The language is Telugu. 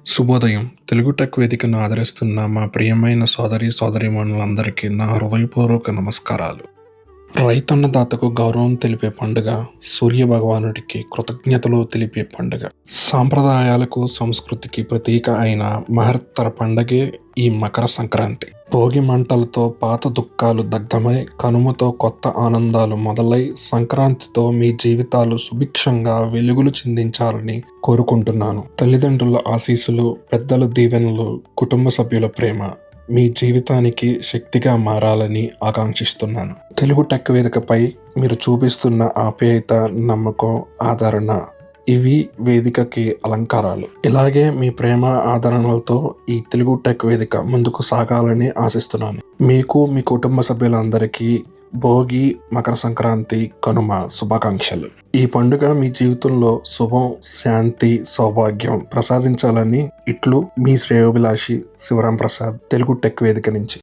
శుభోదయం. తెలుగు టెక్ వేదికను ఆదరిస్తున్న మా ప్రియమైన సోదరీమణులందరికీ నా హృదయపూర్వక నమస్కారాలు. రైతన్నదాతకు గౌరవం తెలిపే పండుగ, సూర్యభగవానుడికి కృతజ్ఞతలు తెలిపే పండుగ. సాంప్రదాయాలకు, సంస్కృతికి ప్రతీక అయిన మహత్తర పండగే ఈ మకర సంక్రాంతి. భోగి మంటలతో పాత దుఃఖాలు దగ్ధమై, కనుమతో కొత్త ఆనందాలు మొదలై, సంక్రాంతితో మీ జీవితాలు సుభిక్షంగా వెలుగులు చిందించాలని కోరుకుంటున్నాను. తల్లిదండ్రుల ఆశీస్సులు, పెద్దల దీవెనలు, కుటుంబ సభ్యుల ప్రేమ మీ జీవితానికి శక్తిగా మారాలని ఆకాంక్షిస్తున్నాను. తెలుగు టెక్ వేదికపై మీరు చూపిస్తున్న ఆప్యాయత, నమ్మకం, ఆదరణ ఇవి వేదికకి అలంకారాలు. ఇలాగే మీ ప్రేమ, ఆదరణలతో ఈ తెలుగు టెక్ వేదిక ముందుకు సాగాలని ఆశిస్తున్నాను. మీకు, మీ కుటుంబ సభ్యులందరికీ భోగి, మకర సంక్రాంతి, కనుమ శుభాకాంక్షలు. ఈ పండుగ మీ జీవితంలో శుభం, శాంతి, సౌభాగ్యం ప్రసాదించాలని ఇట్లు మీ శ్రేయోభిలాషి శివరాం ప్రసాద్, తెలుగు టెక్ వేదిక నుంచి.